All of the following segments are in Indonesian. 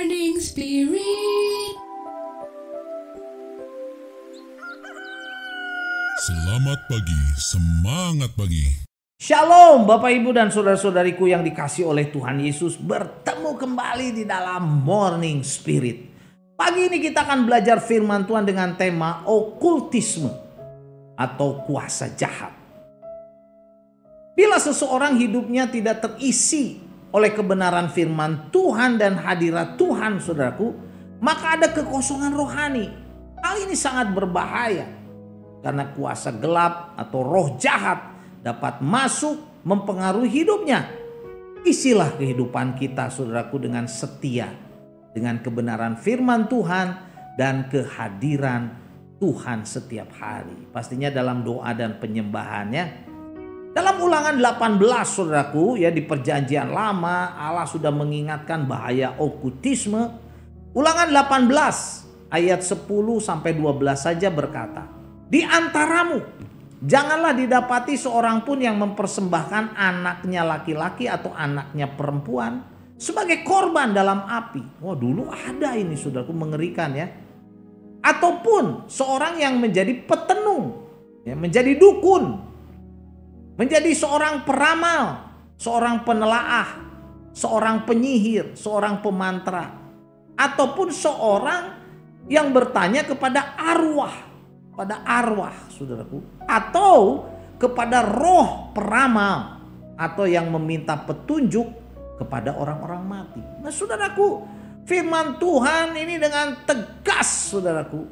Morning Spirit. Selamat pagi, semangat pagi. Shalom Bapak Ibu dan saudara-saudariku yang dikasih oleh Tuhan Yesus. Bertemu kembali di dalam Morning Spirit. Pagi ini kita akan belajar firman Tuhan dengan tema okultisme atau kuasa jahat. Bila seseorang hidupnya tidak terisi oleh kebenaran firman Tuhan dan hadirat Tuhan, saudaraku, maka ada kekosongan rohani. Hal ini sangat berbahaya karena kuasa gelap atau roh jahat dapat masuk mempengaruhi hidupnya. Isilah kehidupan kita, saudaraku, dengan setia, dengan kebenaran firman Tuhan dan kehadiran Tuhan setiap hari. Pastinya dalam doa dan penyembahannya. Dalam Ulangan 18, saudaraku, ya, di perjanjian lama Allah sudah mengingatkan bahaya okultisme. Ulangan 18 ayat 10 sampai 12 saja berkata, "Di antaramu janganlah didapati seorang pun yang mempersembahkan anaknya laki-laki atau anaknya perempuan sebagai korban dalam api." Wah, dulu ada ini, saudaraku, mengerikan ya. Ataupun seorang yang menjadi petenung, ya, menjadi dukun, menjadi seorang peramal, seorang penelaah, seorang penyihir, seorang pemantra, ataupun seorang yang bertanya kepada arwah, pada arwah, saudaraku, atau kepada roh peramal, atau yang meminta petunjuk kepada orang-orang mati. Nah, saudaraku, firman Tuhan ini dengan tegas, saudaraku,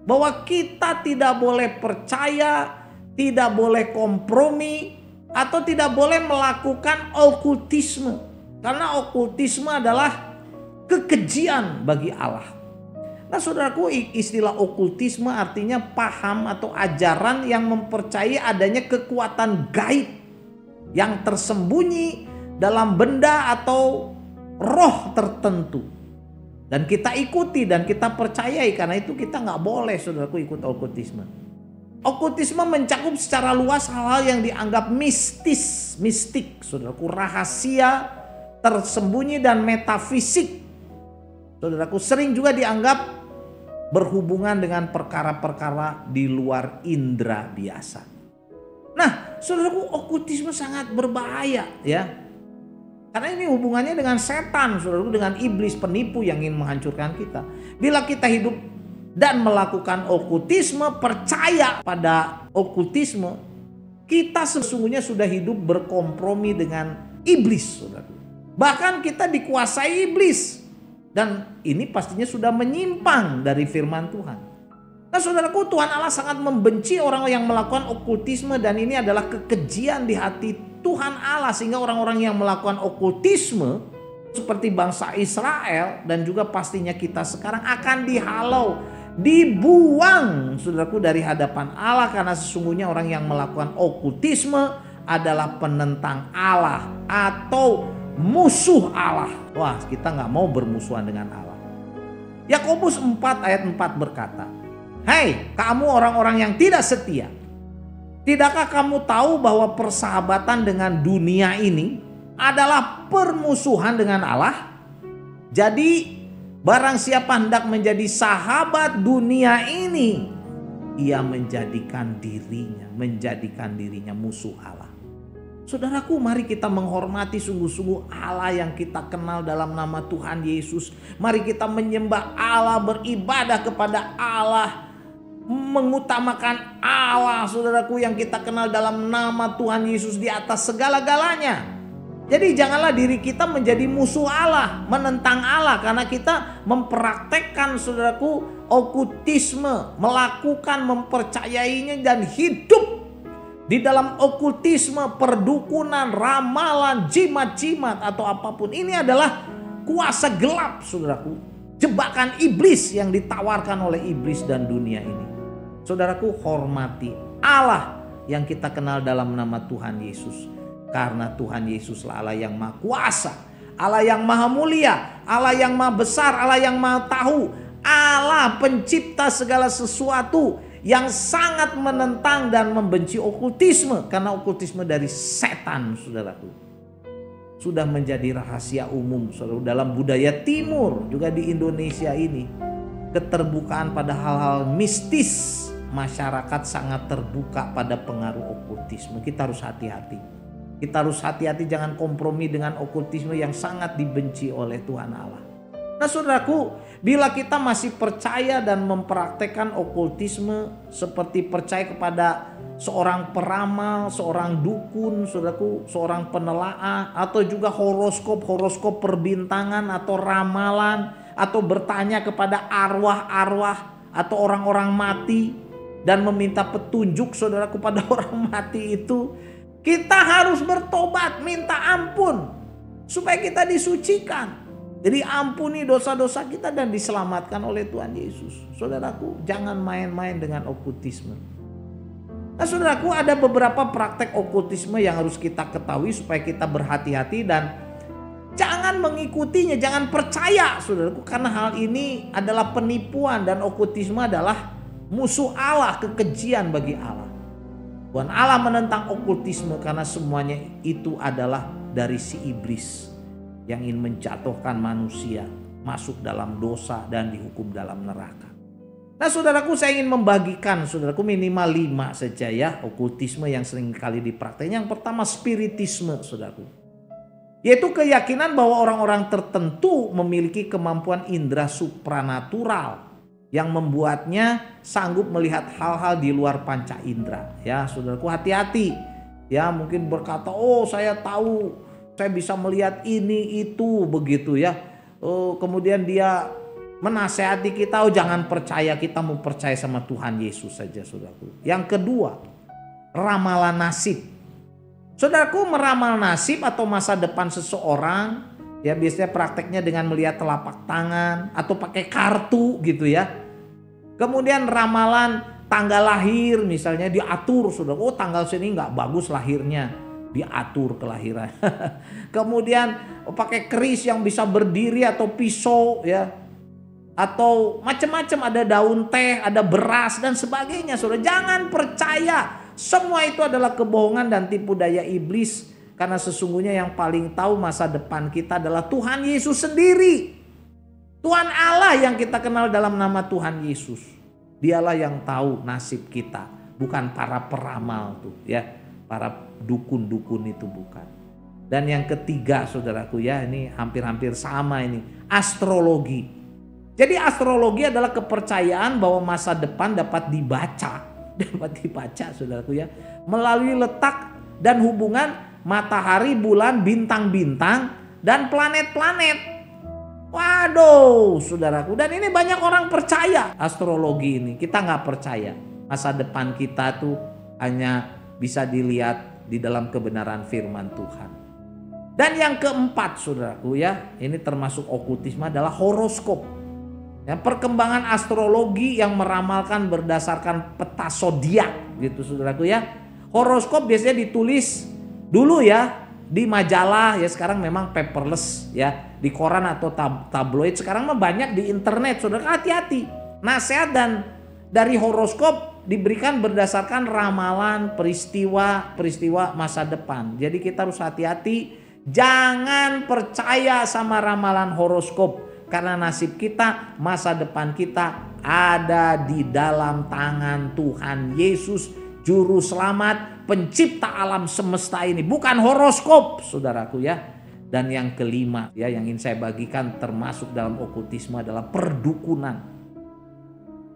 bahwa kita tidak boleh percaya, tidak boleh kompromi, atau tidak boleh melakukan okultisme. Karena okultisme adalah kekejian bagi Allah. Nah, saudaraku, istilah okultisme artinya paham atau ajaran yang mempercayai adanya kekuatan gaib yang tersembunyi dalam benda atau roh tertentu. Dan kita ikuti dan kita percayai, karena itu kita nggak boleh, saudaraku, ikut okultisme. Okultisme mencakup secara luas hal-hal yang dianggap mistik, saudaraku, rahasia, tersembunyi dan metafisik. Saudaraku, sering juga dianggap berhubungan dengan perkara-perkara di luar indera biasa. Nah, saudaraku, okultisme sangat berbahaya ya. Karena ini hubungannya dengan setan, saudaraku, dengan iblis penipu yang ingin menghancurkan kita. Bila kita hidup dan melakukan okultisme, percaya pada okultisme, kita sesungguhnya sudah hidup berkompromi dengan iblis, saudaraku. Bahkan kita dikuasai iblis. Dan ini pastinya sudah menyimpang dari firman Tuhan. Nah, saudaraku, Tuhan Allah sangat membenci orang yang melakukan okultisme, dan ini adalah kekejian di hati Tuhan Allah, sehingga orang-orang yang melakukan okultisme seperti bangsa Israel dan juga pastinya kita sekarang akan dihalau, dibuang, saudaraku, dari hadapan Allah, karena sesungguhnya orang yang melakukan okultisme adalah penentang Allah atau musuh Allah. Wah, kita nggak mau bermusuhan dengan Allah. Yakobus 4 ayat 4 berkata, "Hai kamu orang-orang yang tidak setia, tidakkah kamu tahu bahwa persahabatan dengan dunia ini adalah permusuhan dengan Allah? Jadi barang siapa hendak menjadi sahabat dunia ini, ia menjadikan dirinya musuh Allah." Saudaraku, mari kita menghormati sungguh-sungguh Allah yang kita kenal dalam nama Tuhan Yesus. Mari kita menyembah Allah, beribadah kepada Allah, mengutamakan Allah, saudaraku, yang kita kenal dalam nama Tuhan Yesus di atas segala-galanya. Jadi janganlah diri kita menjadi musuh Allah, menentang Allah, karena kita mempraktekkan, saudaraku, okultisme, melakukan, mempercayainya dan hidup di dalam okultisme, perdukunan, ramalan, jimat-jimat atau apapun. Ini adalah kuasa gelap, saudaraku, jebakan iblis yang ditawarkan oleh iblis dan dunia ini. Saudaraku, hormati Allah yang kita kenal dalam nama Tuhan Yesus. Karena Tuhan Yesuslah Allah yang maha kuasa, Allah yang maha mulia, Allah yang maha besar, Allah yang maha tahu, Allah pencipta segala sesuatu, yang sangat menentang dan membenci okultisme, karena okultisme dari setan, saudaraku. sudah menjadi rahasia umum, saudara, dalam budaya timur juga di Indonesia ini. Keterbukaan pada hal-hal mistis, masyarakat sangat terbuka pada pengaruh okultisme. Kita harus hati-hati. Kita harus hati-hati, jangan kompromi dengan okultisme yang sangat dibenci oleh Tuhan Allah. Nah saudaraku, bila kita masih percaya dan mempraktekkan okultisme seperti percaya kepada seorang peramal, seorang dukun, saudaraku, seorang penelaah, atau juga horoskop perbintangan atau ramalan, atau bertanya kepada arwah-arwah atau orang-orang mati dan meminta petunjuk, saudaraku, pada orang mati itu, kita harus bertobat, minta ampun supaya kita disucikan. Jadi ampuni dosa-dosa kita dan diselamatkan oleh Tuhan Yesus. Saudaraku, jangan main-main dengan okultisme. Nah saudaraku, ada beberapa praktek okultisme yang harus kita ketahui supaya kita berhati-hati dan jangan mengikutinya, jangan percaya saudaraku. Karena hal ini adalah penipuan dan okultisme adalah musuh Allah, kekejian bagi Allah. Tuhan Allah menentang okultisme karena semuanya itu adalah dari si iblis yang ingin menjatuhkan manusia masuk dalam dosa dan dihukum dalam neraka. Nah saudaraku, saya ingin membagikan saudaraku minimal 5 saja ya okultisme yang sering kali dipraktikkan. Yang pertama spiritisme saudaraku. Yaitu keyakinan bahwa orang-orang tertentu memiliki kemampuan indera supranatural yang membuatnya sanggup melihat hal-hal di luar panca indera. Ya saudaraku, hati-hati. Ya mungkin berkata, oh saya tahu, saya bisa melihat ini itu begitu ya. Kemudian dia menasehati kita, oh jangan percaya, kita mau percaya sama Tuhan Yesus saja saudaraku. Yang kedua, ramalan nasib. Saudaraku, meramal nasib atau masa depan seseorang ya biasanya prakteknya dengan melihat telapak tangan atau pakai kartu gitu ya. Kemudian ramalan tanggal lahir misalnya diatur saudaraku, oh tanggal sini nggak bagus lahirnya, diatur kelahiran. Kemudian pakai keris yang bisa berdiri atau pisau ya. Atau macam-macam, ada daun teh, ada beras dan sebagainya. Saudara, jangan percaya. Semua itu adalah kebohongan dan tipu daya iblis. Karena sesungguhnya yang paling tahu masa depan kita adalah Tuhan Yesus sendiri. Tuhan Allah yang kita kenal dalam nama Tuhan Yesus. Dialah yang tahu nasib kita, bukan para peramal tuh ya. Para dukun-dukun itu bukan. Dan yang ketiga saudaraku ya, ini hampir-hampir sama ini, astrologi. Jadi astrologi adalah kepercayaan bahwa masa depan dapat dibaca saudaraku ya, melalui letak dan hubungan matahari, bulan, bintang-bintang dan planet-planet. Waduh saudaraku, dan ini banyak orang percaya astrologi ini. Kita nggak percaya. Masa depan kita tuh hanya bisa dilihat di dalam kebenaran firman Tuhan. Dan yang keempat saudaraku ya, ini termasuk okultisme adalah horoskop. Ya, perkembangan astrologi yang meramalkan berdasarkan peta zodiak gitu saudaraku ya. Horoskop biasanya ditulis dulu ya di majalah ya, sekarang memang paperless ya, di koran atau tabloid. Sekarang mah banyak di internet saudara. Hati-hati. Nasihat dan dari horoskop diberikan berdasarkan ramalan peristiwa masa depan. Jadi kita harus hati-hati, jangan percaya sama ramalan horoskop. Karena nasib kita, masa depan kita ada di dalam tangan Tuhan Yesus, Juru Selamat, pencipta alam semesta ini. Bukan horoskop, saudaraku ya. Dan yang kelima ya, yang ingin saya bagikan termasuk dalam okultisme adalah perdukunan.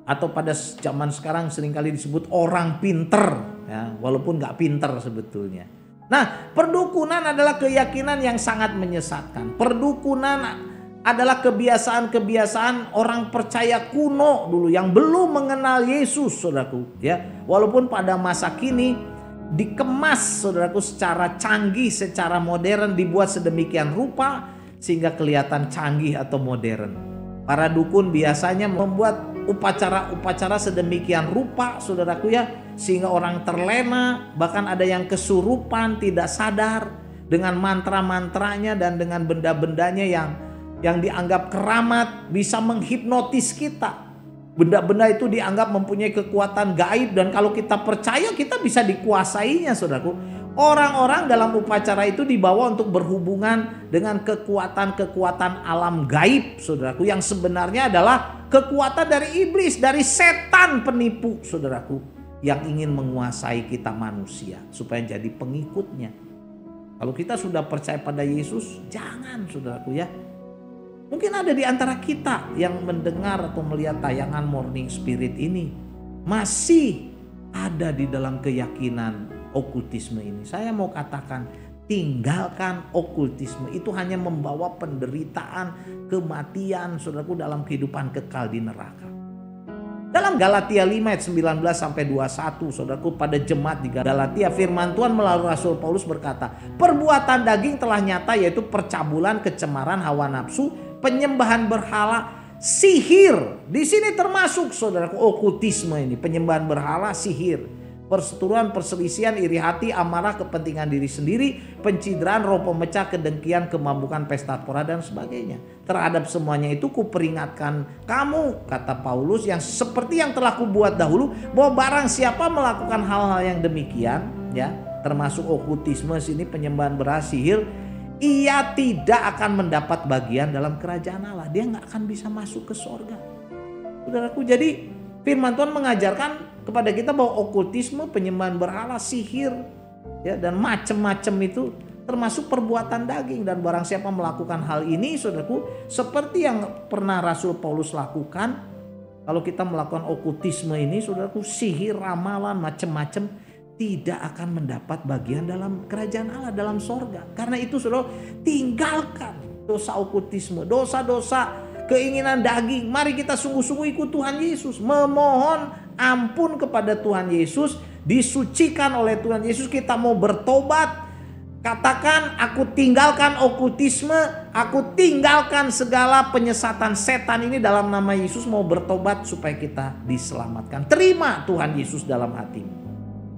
Atau pada zaman sekarang seringkali disebut orang pinter. Ya, walaupun gak pinter sebetulnya. Nah, perdukunan adalah keyakinan yang sangat menyesatkan. Perdukunan adalah kebiasaan-kebiasaan orang percaya kuno dulu yang belum mengenal Yesus saudaraku ya. Walaupun pada masa kini dikemas saudaraku secara canggih, secara modern, dibuat sedemikian rupa sehingga kelihatan canggih atau modern. Para dukun biasanya membuat upacara-upacara sedemikian rupa saudaraku ya, sehingga orang terlena, bahkan ada yang kesurupan tidak sadar dengan mantra-mantranya dan dengan benda-bendanya yang dianggap keramat, bisa menghipnotis kita. Benda-benda itu dianggap mempunyai kekuatan gaib dan kalau kita percaya kita bisa dikuasainya saudaraku. Orang-orang dalam upacara itu dibawa untuk berhubungan dengan kekuatan-kekuatan alam gaib, saudaraku, yang sebenarnya adalah kekuatan dari iblis, dari setan penipu, saudaraku, yang ingin menguasai kita manusia supaya jadi pengikutnya. Kalau kita sudah percaya pada Yesus, jangan, saudaraku ya. Mungkin ada di antara kita yang mendengar atau melihat tayangan Morning Spirit ini masih ada di dalam keyakinan okultisme ini. Saya mau katakan, tinggalkan okultisme. Itu hanya membawa penderitaan, kematian, saudaraku, dalam kehidupan kekal di neraka. Dalam Galatia 5 ayat 19 sampai 21, saudaraku, pada jemaat di Galatia, firman Tuhan melalui Rasul Paulus berkata, perbuatan daging telah nyata, yaitu percabulan, kecemaran, hawa nafsu, penyembahan berhala, sihir. Di sini termasuk, saudaraku, okultisme ini, penyembahan berhala, sihir, perseteruan, perselisihan, iri hati, amarah, kepentingan diri sendiri, pencitraan, roh pemecah, kedengkian, kemabukan, pesta pora, dan sebagainya. Terhadap semuanya itu kuperingatkan kamu, kata Paulus, yang seperti yang telah kubuat dahulu, bahwa barang siapa melakukan hal-hal yang demikian, ya, termasuk okultisme sini, penyembahan berhala, sihir, ia tidak akan mendapat bagian dalam kerajaan Allah. Dia nggak akan bisa masuk ke sorga. Saudaraku, jadi firman Tuhan mengajarkan kepada kita bahwa okultisme, penyembahan berhala, sihir, ya, dan macam-macam itu termasuk perbuatan daging. Dan barang siapa melakukan hal ini, saudaraku, seperti yang pernah Rasul Paulus lakukan, kalau kita melakukan okultisme ini, saudaraku, sihir, ramalan, macam-macam, tidak akan mendapat bagian dalam kerajaan Allah, dalam sorga. Karena itu, saudara, tinggalkan dosa okultisme, dosa-dosa keinginan daging. Mari kita sungguh-sungguh ikut Tuhan Yesus, memohon ampun kepada Tuhan Yesus, disucikan oleh Tuhan Yesus. Kita mau bertobat, katakan, aku tinggalkan okultisme, aku tinggalkan segala penyesatan setan ini dalam nama Yesus. Mau bertobat supaya kita diselamatkan. Terima Tuhan Yesus dalam hatimu,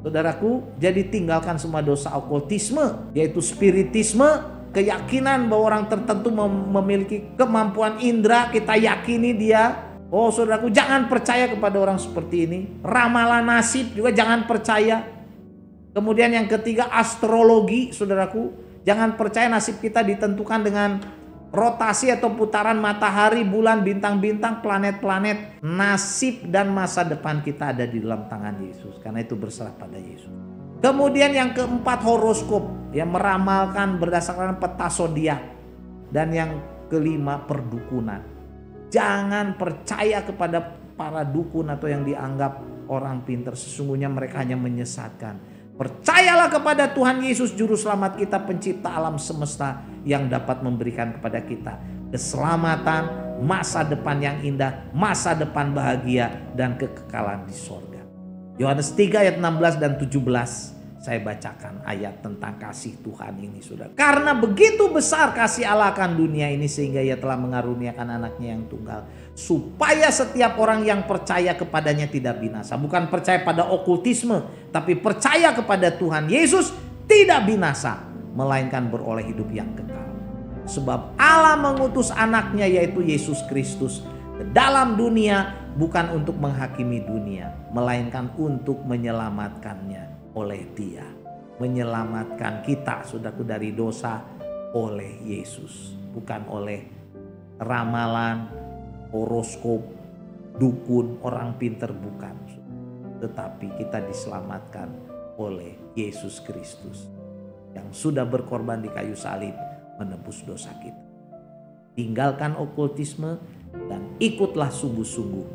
saudaraku. Jadi tinggalkan semua dosa okultisme, yaitu spiritisme, keyakinan bahwa orang tertentu memiliki kemampuan indera, kita yakini dia. Oh, saudaraku, jangan percaya kepada orang seperti ini. Ramalan nasib juga jangan percaya. Kemudian yang ketiga, astrologi, saudaraku. Jangan percaya nasib kita ditentukan dengan rotasi atau putaran matahari, bulan, bintang-bintang, planet-planet. Nasib dan masa depan kita ada di dalam tangan Yesus. Karena itu berserah pada Yesus. Kemudian yang keempat, horoskop, yang meramalkan berdasarkan peta zodiak. Dan yang kelima, perdukunan. Jangan percaya kepada para dukun atau yang dianggap orang pintar. Sesungguhnya mereka hanya menyesatkan. Percayalah kepada Tuhan Yesus, Juru Selamat kita, pencipta alam semesta, yang dapat memberikan kepada kita keselamatan, masa depan yang indah, masa depan bahagia, dan kekekalan di sorga. Yohanes 3 ayat 16 dan 17. Saya bacakan ayat tentang kasih Tuhan ini, saudara. Karena begitu besar kasih Allah akan dunia ini, sehingga ia telah mengaruniakan anaknya yang tunggal, supaya setiap orang yang percaya kepadanya tidak binasa. Bukan percaya pada okultisme, tapi percaya kepada Tuhan Yesus tidak binasa, melainkan beroleh hidup yang kekal. Sebab Allah mengutus anaknya, yaitu Yesus Kristus, ke dalam dunia, bukan untuk menghakimi dunia, melainkan untuk menyelamatkannya oleh Dia. Menyelamatkan kita, saudaraku, dari dosa oleh Yesus, bukan oleh ramalan, horoskop, dukun, orang pintar, bukan. Tetapi kita diselamatkan oleh Yesus Kristus yang sudah berkorban di kayu salib menebus dosa kita. Tinggalkan okultisme dan ikutlah sungguh-sungguh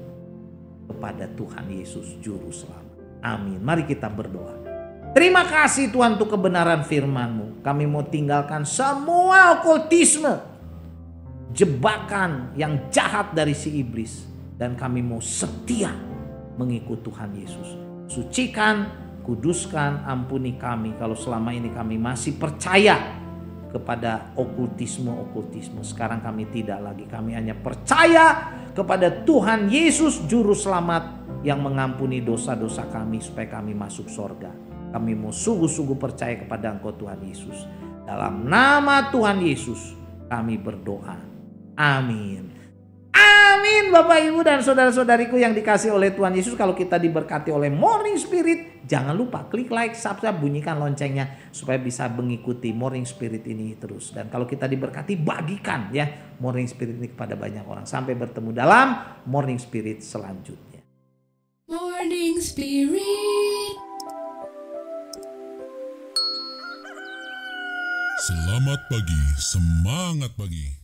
kepada Tuhan Yesus, Juru Selamat. Amin. Mari kita berdoa. Terima kasih Tuhan untuk kebenaran firman-Mu. Kami mau tinggalkan semua okultisme, jebakan yang jahat dari si iblis. Dan kami mau setia mengikut Tuhan Yesus. Sucikan, kuduskan, ampuni kami kalau selama ini kami masih percaya kepada okultisme. Sekarang kami tidak lagi. Kami hanya percaya kepada Tuhan Yesus, Juru Selamat, yang mengampuni dosa-dosa kami supaya kami masuk sorga. Kami mau sungguh-sungguh percaya kepada Engkau Tuhan Yesus. Dalam nama Tuhan Yesus kami berdoa. Amin. Amin. Amin Bapak Ibu dan saudara-saudariku yang dikasih oleh Tuhan Yesus. Kalau kita diberkati oleh Morning Spirit, jangan lupa klik like, subscribe, bunyikan loncengnya supaya bisa mengikuti Morning Spirit ini terus. Dan kalau kita diberkati, bagikan ya Morning Spirit ini kepada banyak orang. Sampai bertemu dalam Morning Spirit selanjutnya. Morning Spirit. Selamat pagi, semangat pagi.